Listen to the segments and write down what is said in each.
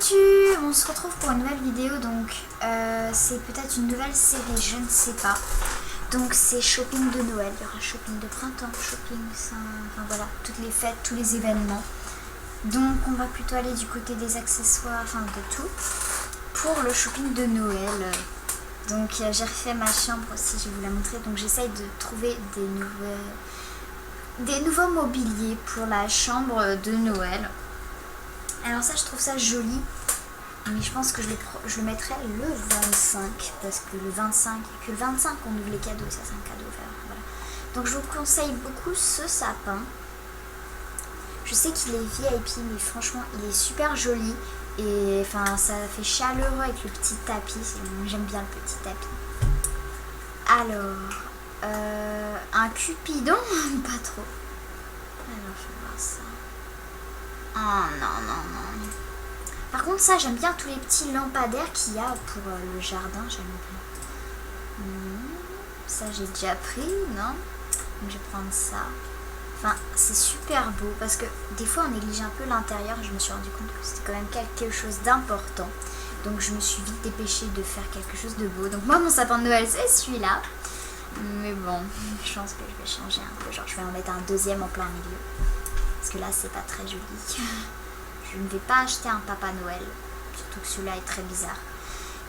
tu? On se retrouve pour une nouvelle vidéo, donc c'est peut-être une nouvelle série, je ne sais pas. Donc c'est shopping de Noël, il y aura shopping de printemps, shopping, enfin voilà, toutes les fêtes, tous les événements. Donc on va plutôt aller du côté des accessoires, enfin de tout, pour le shopping de Noël. Donc j'ai refait ma chambre aussi, je vais vous la montrer. Donc j'essaye de trouver des nouveaux mobiliers pour la chambre de Noël. Alors ça, je trouve ça joli, mais je pense que je le mettrai le 25, parce que le 25, que le 25 on ouvre les cadeaux, ça c'est un cadeau offert, voilà. Donc je vous conseille beaucoup ce sapin. Je sais qu'il est VIP, mais franchement il est super joli, et enfin ça fait chaleureux avec le petit tapis, j'aime bien le petit tapis. Alors, un cupidon, pas trop. Alors je vais voir ça. Oh non, non, non. Par contre, ça, j'aime bien tous les petits lampadaires qu'il y a pour le jardin. J'aime bien. Ça, j'ai déjà pris, non? Donc, je vais prendre ça. Enfin, c'est super beau parce que des fois, on néglige un peu l'intérieur. Je me suis rendu compte que c'était quand même quelque chose d'important. Donc, je me suis vite dépêchée de faire quelque chose de beau. Donc, moi, mon sapin de Noël, c'est celui-là. Mais bon, je pense que je vais changer un peu. Genre, je vais en mettre un deuxième en plein milieu. Parce que là, c'est pas très joli. Je ne vais pas acheter un Papa Noël. Surtout que celui-là est très bizarre.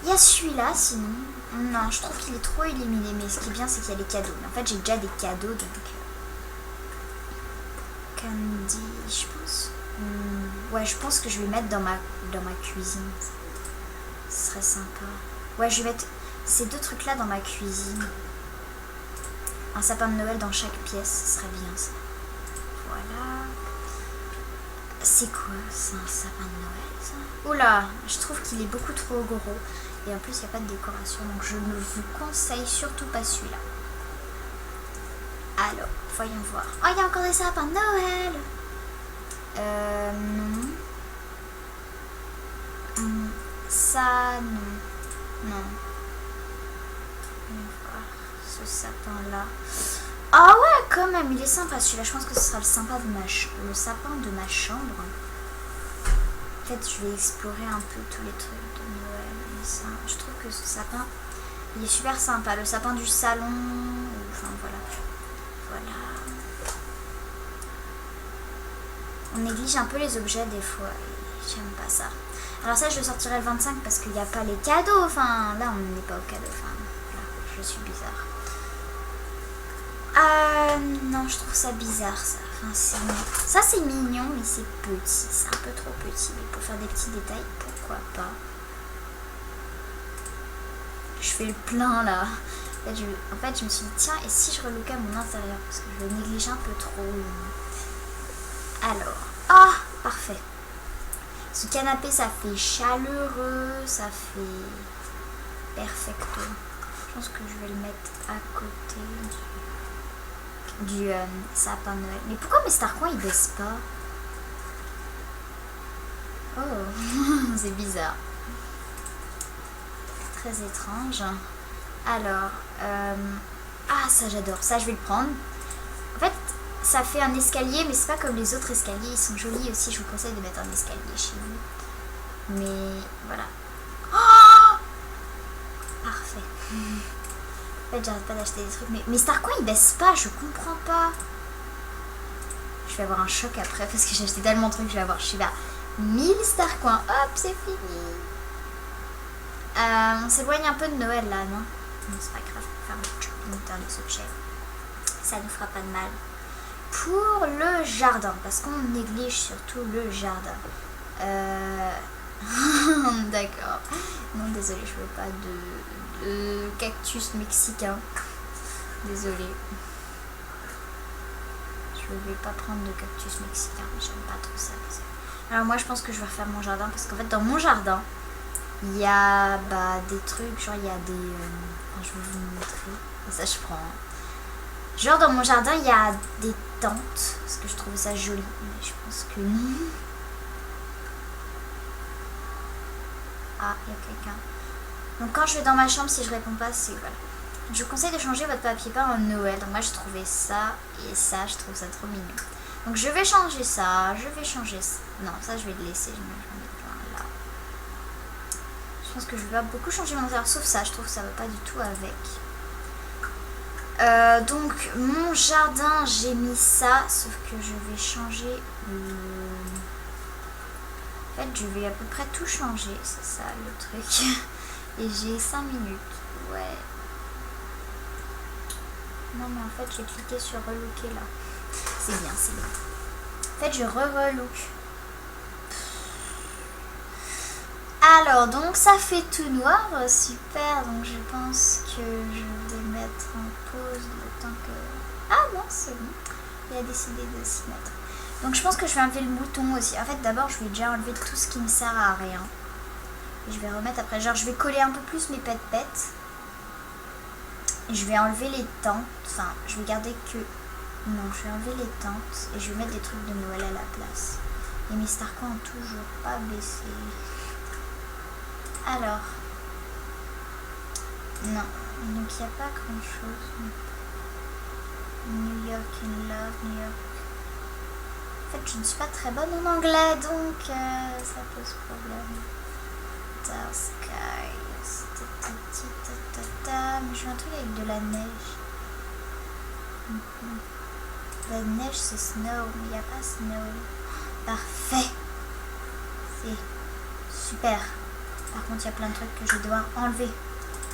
Il y a celui-là, sinon. Non, je trouve qu'il est trop éliminé. Mais ce qui est bien, c'est qu'il y a les cadeaux. Mais en fait, j'ai déjà des cadeaux, donc... Candy, je pense. Ouais, je pense que je vais mettre dans ma cuisine. Ce serait sympa. Ouais, je vais mettre ces deux trucs-là dans ma cuisine. Un sapin de Noël dans chaque pièce, ce serait bien, ça. Voilà. C'est quoi? C'est un sapin de Noël, ça? Oula, je trouve qu'il est beaucoup trop gros. Et en plus, il n'y a pas de décoration. Donc, je ne vous conseille surtout pas celui-là. Alors, voyons voir. Oh, il y a encore des sapins de Noël! Non. Ça, non. Non. Voyons voir ce sapin-là. Ah ouais, quand même, il est sympa celui-là. Je pense que ce sera le sapin de ma chambre. En fait, je vais explorer un peu tous les trucs de Noël. Mais ça, je trouve que ce sapin, il est super sympa. Le sapin du salon, enfin voilà. Voilà. On néglige un peu les objets des fois. J'aime pas ça. Alors ça, je le sortirai le 25 parce qu'il n'y a pas les cadeaux. Enfin, là, on n'est pas au cadeau. Enfin, voilà, je suis bizarre. Non, je trouve ça bizarre, ça. Enfin, ça, c'est mignon, mais c'est petit. C'est un peu trop petit. Mais pour faire des petits détails, pourquoi pas? Je fais le plein, là. En fait, je me suis dit, tiens, et si je relookais mon intérieur? Parce que je le néglige un peu trop. Alors. Ah, parfait. Ce canapé, ça fait chaleureux. Ça fait perfecto. Je pense que je vais le mettre à côté du sapin de Noël. Mais pourquoi mes Starcoins ils baissent pas? Oh, c'est bizarre. Très étrange. Alors, ah ça j'adore. Ça je vais le prendre. En fait, ça fait un escalier, mais c'est pas comme les autres escaliers. Ils sont jolis aussi. Je vous conseille de mettre un escalier chez vous. Mais voilà. Oh, parfait. En fait, j'arrête pas d'acheter des trucs. Mais mes Starcoins ils baissent pas, je comprends pas. Je vais avoir un choc après parce que j'ai acheté tellement de trucs. Je vais avoir, je suis à 1000 Starcoins. Hop, c'est fini. On s'éloigne un peu de Noël là, non? Non, c'est pas grave. On va faire le shopping dans les objets. Ça nous fera pas de mal. Pour le jardin, parce qu'on néglige surtout le jardin. D'accord. Non, désolé, je veux pas de cactus mexicain. Désolée. Je vais pas prendre de cactus mexicain. J'aime pas trop ça. Alors moi, je pense que je vais refaire mon jardin parce qu'en fait, dans mon jardin, il y a des trucs, genre il y a des... je vais vous montrer. Ça, je prends. Genre dans mon jardin, il y a des tentes parce que je trouvais ça joli. Mais je pense que non. Ah, il y a quelqu'un. Donc quand je vais dans ma chambre, si je réponds pas, c'est voilà. Je vous conseille de changer votre papier peint en Noël. Donc moi, j'ai trouvé ça et ça, je trouve ça trop mignon. Donc je vais changer ça, je vais changer ça. Non, ça, je vais le laisser. Je vais mettre là. pense que je vais pas beaucoup changer mon intérieur, sauf ça, je trouve que ça va pas du tout avec. Donc mon jardin, j'ai mis ça, sauf que je vais changer En fait, je vais à peu près tout changer, c'est ça le truc. Et j'ai 5 minutes, ouais. Non mais en fait, j'ai cliqué sur relooker là. C'est bien, c'est bien. En fait, je relook. Alors, donc ça fait tout noir, super, donc je pense que je vais mettre en pause le temps que... Ah non, c'est bon, il a décidé de s'y mettre. Donc je pense que je vais enlever le bouton aussi. En fait, d'abord, je vais déjà enlever tout ce qui ne sert à rien. Et je vais remettre après, genre je vais coller un peu plus mes pet-pets. Et je vais enlever les tentes, enfin, je vais garder que... Non, je vais enlever les tentes et je vais mettre des trucs de Noël à la place. Et mes Starcoins ont toujours pas baissé. Alors, non, donc il n'y a pas grand chose. New York in Love, New York. En fait, je ne suis pas très bonne en anglais, donc ça pose problème. Dark Sky. Mais je veux un truc avec de la neige. La neige, c'est snow, mais il n'y a pas snow. Parfait. C'est super. Par contre, il y a plein de trucs que je dois enlever.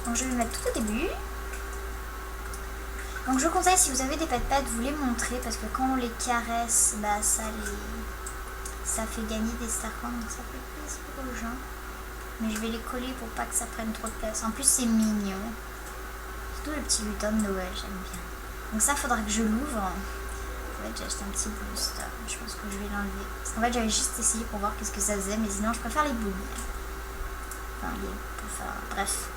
Donc, je vais le mettre tout au début. Donc, je vous conseille, si vous avez des pet-pets, vous les montrez. Parce que quand on les caresse, bah, ça fait gagner des Starcoins. Donc, ça fait plaisir aux gens. Mais je vais les coller pour pas que ça prenne trop de place. En plus, c'est mignon. Surtout le petit lutin de Noël, j'aime bien. Donc, ça, faudra que je l'ouvre. En fait, j'ai acheté un petit booster. Je pense que je vais l'enlever. Parce qu'en fait, j'avais juste essayé pour voir qu'est-ce que ça faisait. Mais sinon, je préfère les boules. Enfin, bref.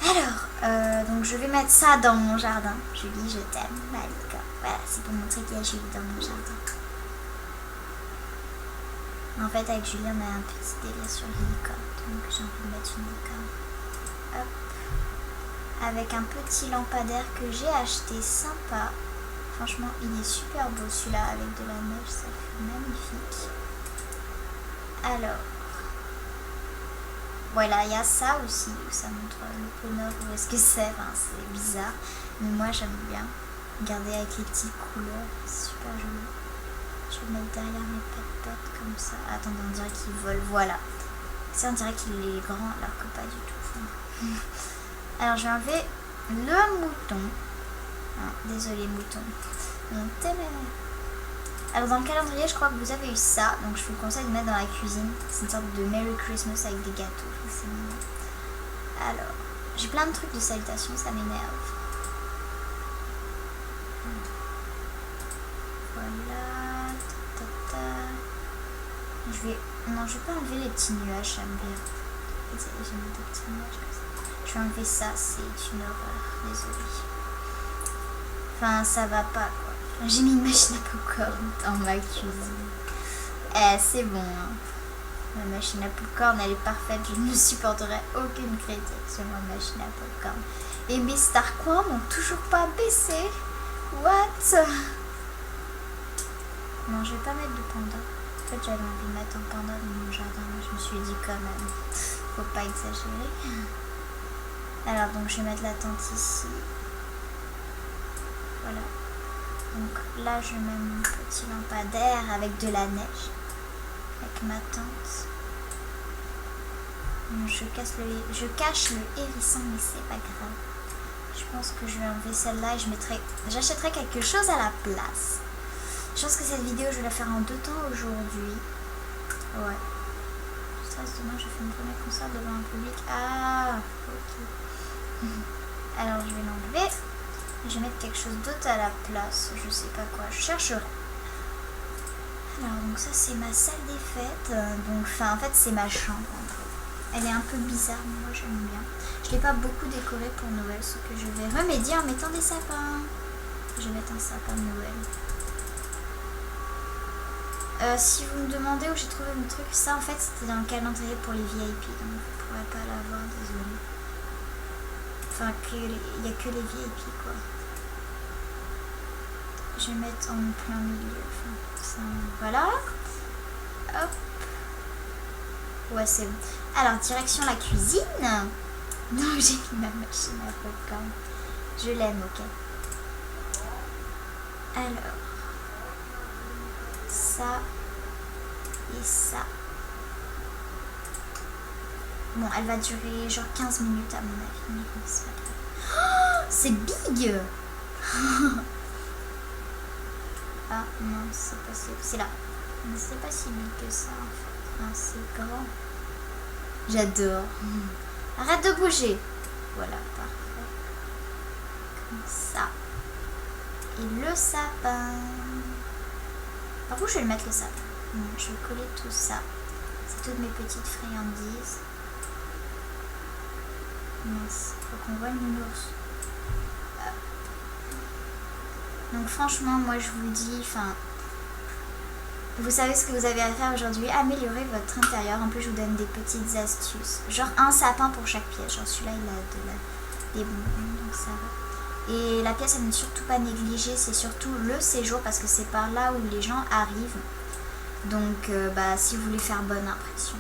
Alors, donc je vais mettre ça dans mon jardin. Julie, je t'aime, Malika. Voilà, c'est pour montrer qu'il y a Julie dans mon jardin. En fait, avec Julie, on a un petit délire sur l'hélicorne. Donc, j'ai envie de mettre une licorne. Hop. Avec un petit lampadaire que j'ai acheté, sympa. Franchement, il est super beau celui-là avec de la neige, ça fait magnifique. Alors. Voilà, il y a ça aussi, où ça montre le pôle Nord, où est-ce que c'est, enfin, c'est bizarre. Mais moi, j'aime bien. Regardez avec les petites couleurs, c'est super joli. Je vais mettre derrière mes pet-pets comme ça. Attendez, on dirait qu'ils volent, voilà. Ça, on dirait qu'il est grand, alors que pas du tout. Alors, je vais enlever le mouton. Ah, désolé, mouton. On t'aimait. Alors dans le calendrier, je crois que vous avez eu ça, donc je vous conseille de mettre dans la cuisine. C'est une sorte de Merry Christmas avec des gâteaux. C'est mignon. Alors, j'ai plein de trucs de salutations, ça m'énerve. Voilà. Non, je vais pas enlever les petits nuages, j'aime bien. J'ai mis des petits nuages comme ça. Je vais enlever ça, c'est une horreur. Désolée. Enfin, ça va pas quoi. J'ai mis une machine à popcorn dans ma cuisine. C'est bon. Hein. Ma machine à popcorn, elle est parfaite. Je ne supporterai aucune critique sur ma machine à popcorn. Et mes Starcoins n'ont toujours pas baissé. What? Non, je vais pas mettre de panda. En fait, j'avais envie de mettre un panda dans mon jardin. Mais je me suis dit quand même, faut pas exagérer. Alors, donc, je vais mettre la tente ici. Voilà. Donc là, je mets mon petit lampadaire avec de la neige, avec ma tente. Je cache le hérisson, mais c'est pas grave. Je pense que je vais enlever celle-là et j'achèterai quelque chose à la place. Je pense que cette vidéo, je vais la faire en 2 temps aujourd'hui. Ouais. Je stresse, demain, je fais mon premier concert devant un public. Ah, ok. Alors, je vais l'enlever. Je vais mettre quelque chose d'autre à la place, je sais pas quoi, je chercherai. Alors donc ça c'est ma salle des fêtes, donc enfin en fait c'est ma chambre en gros. Elle est un peu bizarre mais moi j'aime bien. Je l'ai pas beaucoup décorée pour Noël, ce que je vais remédier en mettant des sapins. Je vais mettre un sapin de Noël. Si vous me demandez où j'ai trouvé mon truc, ça en fait c'était dans le calendrier pour les VIP, donc vous ne pourrez pas l'avoir, désolé. Enfin, il n'y a que les VIP quoi. Je vais mettre en plein milieu. Enfin, ça, voilà. Hop. Ouais, c'est bon. Alors, direction la cuisine. Non, j'ai mis ma machine à popcorn. Je l'aime, ok. Alors, ça et ça. Bon, elle va durer genre 15 minutes à mon avis, mais bon, c'est pas grave. Oh, c'est big. Ah non, c'est pas si... C'est là. Mais c'est pas si big que ça en fait. Ah, c'est grand. J'adore. Arrête de bouger. Voilà, parfait. Comme ça. Et le sapin. Par où je vais le mettre le sapin? Je vais coller tout ça. C'est toutes mes petites friandises. Mince, faut qu'on voit le nounours. Donc franchement, moi je vous le dis, enfin, vous savez ce que vous avez à faire aujourd'hui, améliorer votre intérieur. En plus, je vous donne des petites astuces. Genre un sapin pour chaque pièce. Genre celui-là, il a des bonbons, donc ça va. Et la pièce à ne surtout pas négliger, c'est surtout le séjour parce que c'est par là où les gens arrivent. Donc, si vous voulez faire bonne impression.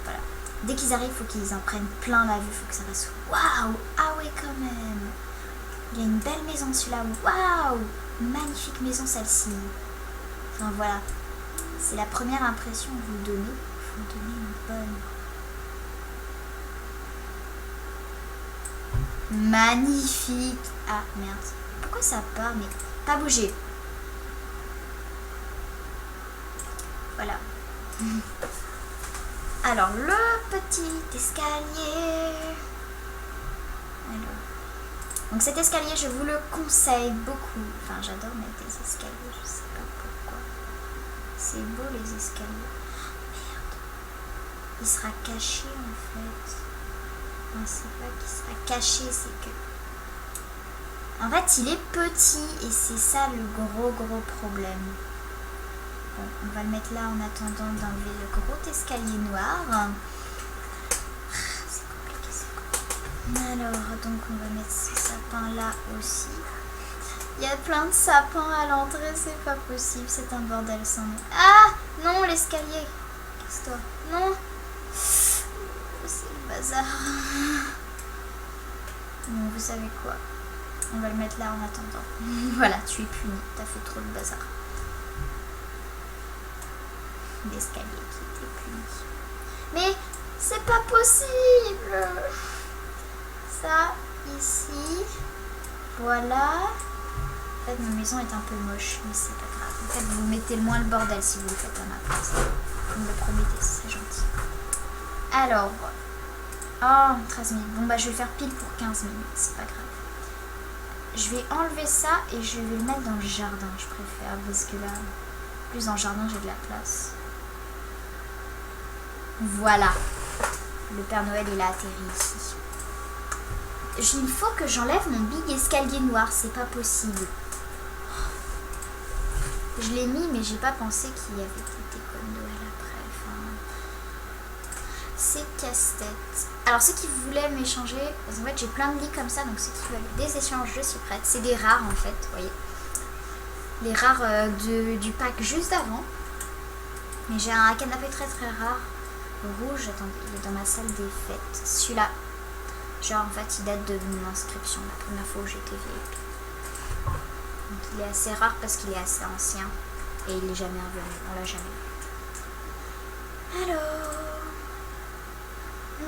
Voilà. Dès qu'ils arrivent, il faut qu'ils en prennent plein la vue. Il faut que ça fasse waouh! Ah ouais, quand même! Il y a une belle maison celui-là. Waouh! Magnifique maison celle-ci. Enfin voilà. C'est la première impression que vous donnez. Il faut donner une bonne. Magnifique! Ah merde. Pourquoi ça part? Mais pas bouger. Voilà. Alors, le petit escalier. Alors. Donc cet escalier, je vous le conseille beaucoup. Enfin, j'adore mettre des escaliers, je sais pas pourquoi. C'est beau les escaliers. Oh, merde. Il sera caché en fait. Non, c'est pas qu'il sera caché, c'est que... En fait, il est petit et c'est ça le gros problème. Bon, on va le mettre là en attendant d'enlever le gros escalier noir. C'est compliqué. Alors, donc on va mettre ce sapin là aussi. Il y a plein de sapins à l'entrée, c'est pas possible, c'est un bordel sans nom. Ah non, l'escalier. Casse-toi. Non. C'est le bazar. Bon, vous savez quoi? On va le mettre là en attendant. Voilà, tu es puni, t'as fait trop de bazar. L'escalier qui était puni. Mais c'est pas possible. Ça, ici. Voilà. En fait, ma maison est un peu moche, mais c'est pas grave. En fait, vous mettez le moins le bordel si vous le faites à ma place. Vous me le promettez, c'est gentil. Alors. Oh, 13 minutes. Bon, je vais le faire pile pour 15 minutes, c'est pas grave. Je vais enlever ça et je vais le mettre dans le jardin, je préfère, parce que là, plus dans le jardin, j'ai de la place. Voilà. Le Père Noël, il a atterri ici. Il faut que j'enlève mon big escalier noir, c'est pas possible. Je l'ai mis, mais j'ai pas pensé qu'il y avait des décones Noël après. Enfin, c'est casse-tête. Alors, ceux qui voulaient m'échanger, parce qu'en fait, j'ai plein de lits comme ça, donc ceux qui veulent des échanges, je suis prête. C'est des rares, en fait, vous voyez. Les rares du pack juste avant. Mais j'ai un canapé très rare. Rouge, attendez, il est dans ma salle des fêtes. Celui-là, genre en fait il date de mon inscription, la première fois où j'étais VIP. Donc il est assez rare parce qu'il est assez ancien et il est jamais revenu, on l'a jamais vu. Alors...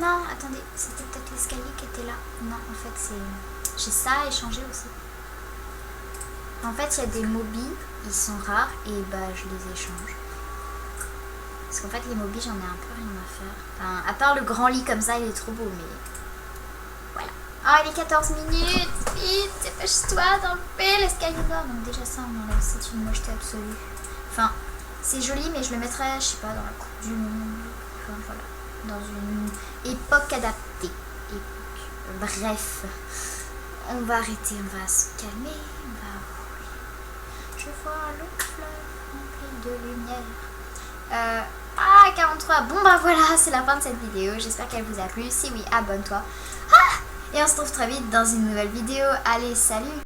Non, attendez, c'était peut-être l'escalier qui était là. Non, en fait c'est... J'ai ça à échanger aussi. En fait il y a des mobiles, ils sont rares et je les échange. Parce qu'en fait, les mobiles, j'en ai un peu rien à faire. Enfin, à part le grand lit comme ça, il est trop beau, mais... Voilà. Ah, il est 14 minutes. Vite, dépêche-toi d'enlever l'escalier noir. Donc déjà ça, on enlève. C'est une mocheté absolue. Enfin, c'est joli, mais je le mettrais, je sais pas, dans la coupe du monde. Enfin, voilà. Dans une époque adaptée. Bref. On va arrêter, on va se calmer. On va... Je vois le fleuve rempli de lumière. 43. Bon voilà, c'est la fin de cette vidéo. J'espère qu'elle vous a plu. Si oui, abonne-toi. Et on se retrouve très vite dans une nouvelle vidéo. Allez, salut!